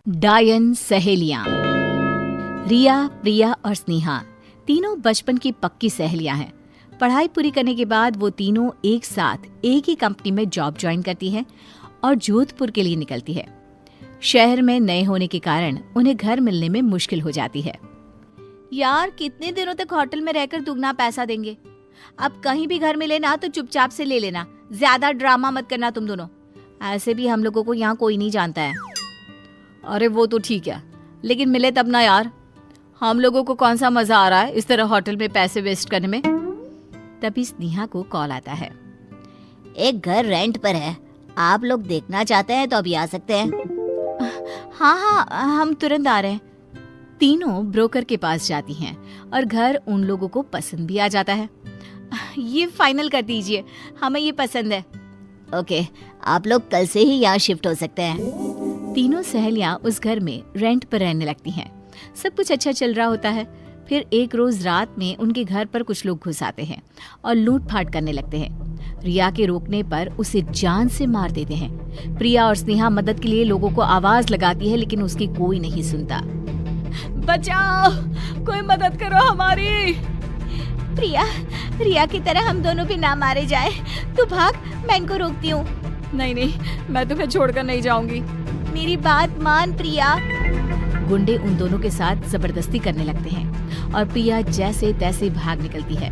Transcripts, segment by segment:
डायन सहेलियां। रिया, प्रिया और स्नेहा तीनों बचपन की पक्की सहेलियां हैं। पढ़ाई पूरी करने के बाद वो तीनों एक साथ एक ही कंपनी में जॉब ज्वाइन करती हैं और जोधपुर के लिए निकलती है। शहर में नए होने के कारण उन्हें घर मिलने में मुश्किल हो जाती है। यार, कितने दिनों तक होटल में रहकर दुगना पैसा देंगे? अब कहीं भी घर मिले ना तो चुपचाप से ले लेना, ज्यादा ड्रामा मत करना तुम दोनों। ऐसे भी हम लोगों को यहाँ कोई नहीं जानता है। अरे वो तो ठीक है, लेकिन मिले तब ना यार। हम लोगों को कौन सा मजा आ रहा है इस तरह होटल में पैसे वेस्ट करने में। तभी स्नेहा को कॉल आता है। एक घर रेंट पर है, आप लोग देखना चाहते हैं तो अभी आ सकते हैं। हाँ, हम तुरंत आ रहे हैं। तीनों ब्रोकर के पास जाती हैं और घर उन लोगों को पसंद भी आ जाता है। ये फाइनल कर दीजिए, हमें ये पसंद है। ओके, आप लोग कल से ही यहाँ शिफ्ट हो सकते हैं। तीनों सहेलियां उस घर में रेंट पर रहने लगती हैं। सब कुछ अच्छा चल रहा होता है। फिर एक रोज रात में उनके घर पर कुछ लोग घुस आते हैं और लूटपाट करने लगते हैं। रिया के रोकने पर उसे जान से मार देते हैं। प्रिया और स्नेहा मदद के लिए लोगों को आवाज लगाती है, लेकिन उसकी कोई नहीं सुनता। बचाओ, कोई मदद करो हमारी। रिया की तरह हम दोनों भी ना मारे जाए। तू भाग, मैं इनको रोकती हूँ। नहीं, मैं तुम्हें छोड़कर नहीं जाऊंगी। मेरी बात मान प्रिया। गुंडे उन दोनों के साथ जबरदस्ती करने लगते हैं और प्रिया जैसे तैसे भाग निकलती है।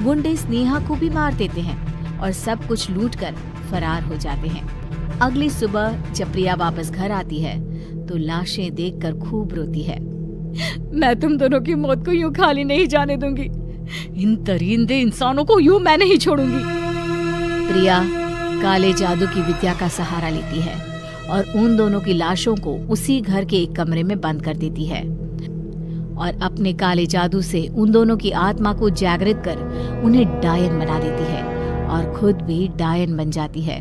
गुंडे स्नेहा को भी मार देते हैं और सब कुछ लूटकर फरार हो जाते हैं। अगली सुबह जब प्रिया वापस घर आती है तो लाशें देखकर खूब रोती है। मैं तुम दोनों की मौत को यूं खाली नहीं जाने दूंगी। इन दरिंदे इंसानों को यूं मैं नहीं छोड़ूंगी। प्रिया काले जादू की विद्या का सहारा लेती है और उन दोनों की लाशों को उसी घर के एक कमरे में बंद कर देती है और अपने काले जादू से उन दोनों की आत्मा को जागृत कर उन्हें डायन बना देती है और खुद भी डायन बन जाती है।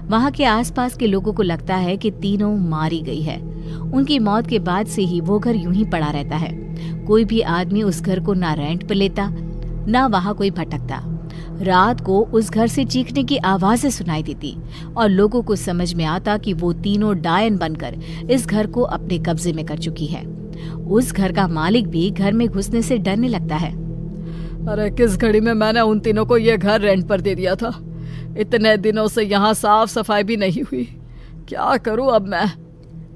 वहाँ के आसपास के लोगों को लगता है कि तीनों मारी गई है। उनकी मौत के बाद से ही वो घर यूं ही पड़ा रहता है। कोई भी आदमी उस घर को ना रेंट पर लेता, ना वहाँ कोई भटकता। रात को उस घर से चीखने की आवाजें सुनाई देती और लोगों को समझ में आता कि वो तीनों डायन बनकर इस घर को अपने कब्जे में कर चुकी है। उस घर का मालिक भी घर में घुसने से डरने लगता है। अरे किस घड़ी में मैंने उन तीनों को ये घर रेंट पर दे दिया था। इतने दिनों से यहाँ साफ सफाई भी नहीं हुई। क्या करूँ अब मैं?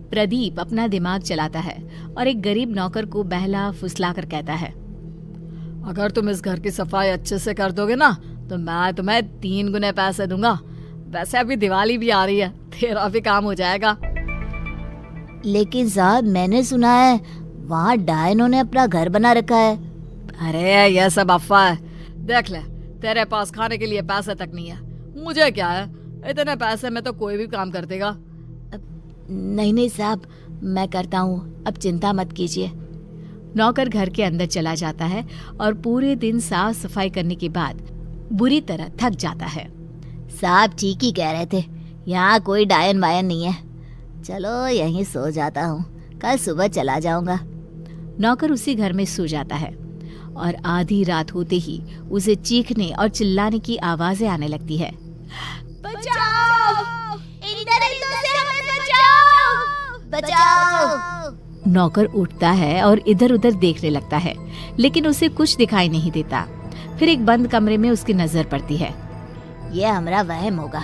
प्रदीप अपना दिमाग चलाता है और एक गरीब नौकर को बहला फुसला कर कहता है, अगर तुम इस घर की सफाई अच्छे से कर दोगे ना तो मैं तुम्हें 3 गुने पैसे दूंगा। वैसे अभी दिवाली भी आ रही है, तेरा भी काम हो जाएगा। लेकिन साहब, मैंने सुना है वहाँ डायनों ने अपना घर बना रखा है। अरे यह सब अफवाह है। देख ले, तेरे पास खाने के लिए पैसे तक नहीं है। मुझे क्या है, इतने पैसे में तो कोई भी काम कर देगा। नहीं साहब, मैं करता हूँ, अब चिंता मत कीजिए। नौकर घर के अंदर चला जाता है और पूरे दिन साफ सफाई करने के बाद बुरी तरह थक जाता है। साहब ठीक ही कह रहे थे, यहाँ कोई डायन वायन नहीं है। चलो यहीं सो जाता हूँ, कल सुबह चला जाऊंगा। नौकर उसी घर में सो जाता है और आधी रात होते ही उसे चीखने और चिल्लाने की आवाजें आने लगती है। बचाओ! इन दरिंदों से हमें बचाओ! बचाओ! नौकर उठता है और इधर उधर देखने लगता है, लेकिन उसे कुछ दिखाई नहीं देता। फिर एक बंद कमरे में उसकी नजर पड़ती है। ये हमरा वहम होगा।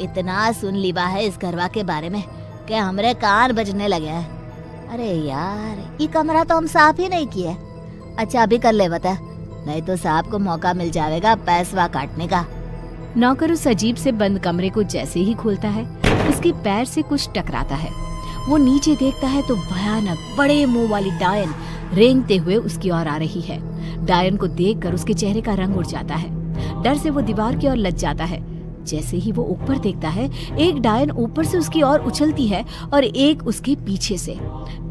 इतना सुन लिबा है इस घरवा के बारे में कि हमरे कान बजने लगे हैं। अरे यार, ये कमरा तो हम साफ ही नहीं किए। अच्छा अभी कर ले बता, नहीं तो साहब को मौका मिल जाएगा पैसवा काटने का। नौकर उस अजीब से बंद कमरे को जैसे ही खोलता है, उसके पैर से कुछ टकराता है। वो नीचे देखता है तो भयानक बड़े मुंह वाली डायन रेंगते हुए उसकी ओर आ रही है। डायन को देखकर उसके चेहरे का रंग उड़ जाता है। डर से वो दीवार की ओर लग जाता है। जैसे ही वो ऊपर देखता है, एक डायन ऊपर से उसकी ओर उछलती है और एक उसके पीछे से।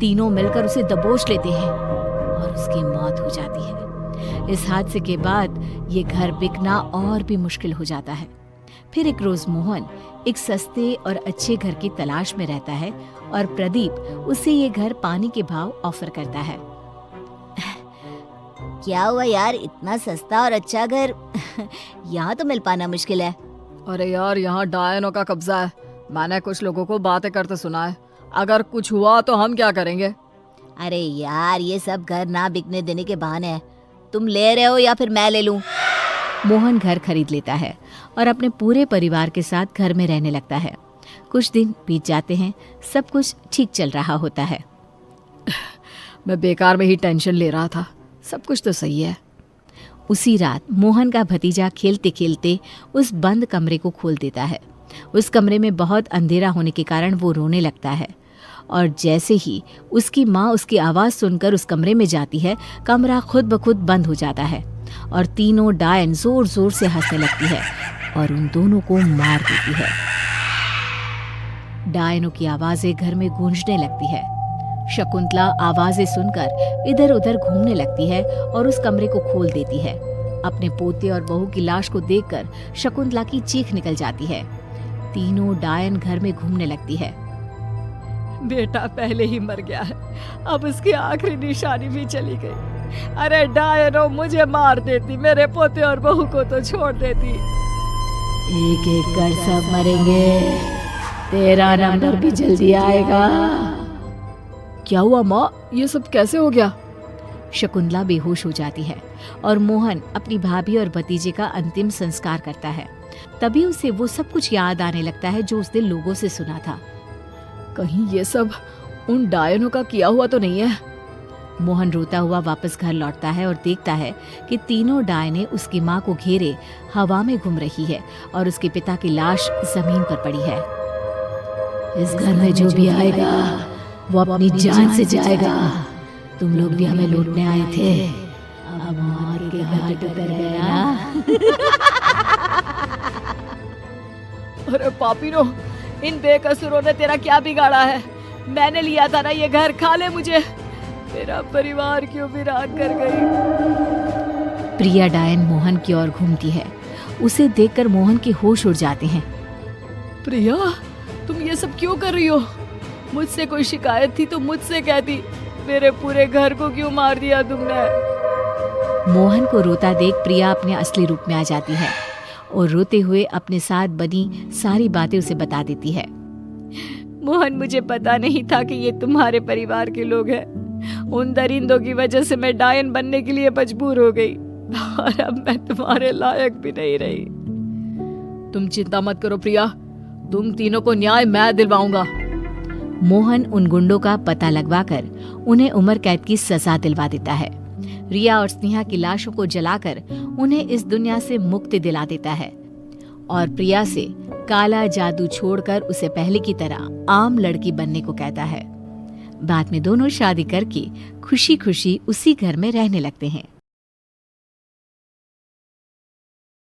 तीनों मिलकर उसे दबोच लेते हैं और उसकी मौत हो जाती है। इस हादसे के बाद ये घर बिकना और भी मुश्किल हो जाता है। फिर एक रोज मोहन एक सस्ते और अच्छे घर की तलाश में रहता है और प्रदीप उसे ये घर पानी के भाव ऑफर करता है। क्या हुआ यार, इतना सस्ता और अच्छा घर यहाँ तो मिल पाना मुश्किल है। अरे यार, यहाँ डायनों का कब्जा है। मैंने कुछ लोगों को बातें करते सुना है। अगर कुछ हुआ तो हम क्या करेंगे? अरे यार, ये सब घर ना बिकने देने के बहाने हैं। तुम ले रहे हो या फिर मैं ले लूं? मोहन घर खरीद लेता है और अपने पूरे परिवार के साथ घर में रहने लगता है। कुछ दिन बीत जाते हैं, सब कुछ ठीक चल रहा होता है। मैं बेकार में ही टेंशन ले रहा था, सब कुछ तो सही है। उसी रात मोहन का भतीजा खेलते खेलते उस बंद कमरे को खोल देता है। उस कमरे में बहुत अंधेरा होने के कारण वो रोने लगता है और जैसे ही उसकी माँ उसकी आवाज़ सुनकर उस कमरे में जाती है, कमरा खुद ब खुद बंद हो जाता है और तीनों डायन जोर जोर से हंसने लगती है और उन दोनों को मार देती है। डायनों की आवाज़ें घर में गूंजने लगती है। शकुंतला आवाज़ें सुनकर इधर उधर घूमने लगती है और उस कमरे को खोल देती है। अपने पोते और बहू की लाश को देखकर शकुंतला की चीख निकल जाती है। तीनों डायन घर में घूमने लगती है। बेटा पहले ही मर गया है, अब उसकी आखिरी निशानी भी चली गई। अरे डायनो, मुझे मार देती, मेरे पोते और बहू को तो छोड़ देती। एक एक कर सब मरेंगे, तेरा नंबर भी जल्दी आएगा। क्या हुआ माँ, ये सब कैसे हो गया? शकुंतला बेहोश हो जाती है और मोहन अपनी भाभी और भतीजे का अंतिम संस्कार करता है। तभी उसे वो सब कुछ याद आने लगता है जो उसने लोगों से सुना था। कहीं ये सब उन डायनों का किया हुआ तो नहीं है? मोहन रोता हुआ वापस घर लौटता है और देखता है कि तीनों डायनें उसकी माँ को घेरे हवा में घूम रही है और उसके पिता की लाश जमीन पर पड़ी है। इस घर में जो भी आएगा वो अपनी जान से जाएगा। तुम लोग भी हमें लूटने आए थे, अब मार के घाट उतर गए ना। अरे पापीनो, इन बेकसूरों ने तेरा क्या बिगाड़ा है? मैंने लिया था ना ये घर, खा ले मुझे। मेरा परिवार क्यों वीरान कर गई? प्रिया डायन मोहन की ओर घूमती है। उसे देखकर मोहन के होश उड़ जाते हैं। प्रिया, तुम ये सब क्यों कर रही हो? मुझसे कोई शिकायत थी तो मुझसे कहती, मेरे पूरे घर को क्यों मार दिया तुमने? मोहन को रोता देख प्रिया अपने असली रूप में आ जाती है और रोते हुए अपने साथ बनी सारी बातें उसे बता देती है। मोहन, मुझे पता नहीं था कि ये तुम्हारे परिवार के लोग हैं। उन दरिंदों की वजह से मैं डायन बनने के लिए मजबूर हो गई और अब मैं तुम्हारे लायक भी नहीं रही। तुम चिंता मत करो प्रिया, तुम तीनों को न्याय मैं दिलवाऊंगा। मोहन उन गुंडों का पता लगवाकर उन्हें उम्र कैद की सजा दिलवा देता है। रिया और स्नेहा की लाशों को जलाकर उन्हें इस दुनिया से मुक्ति दिला देता है और प्रिया से काला जादू छोड़कर उसे पहले की तरह आम लड़की बनने को कहता है। बाद में दोनों शादी करके खुशी खुशी उसी घर में रहने लगते हैं।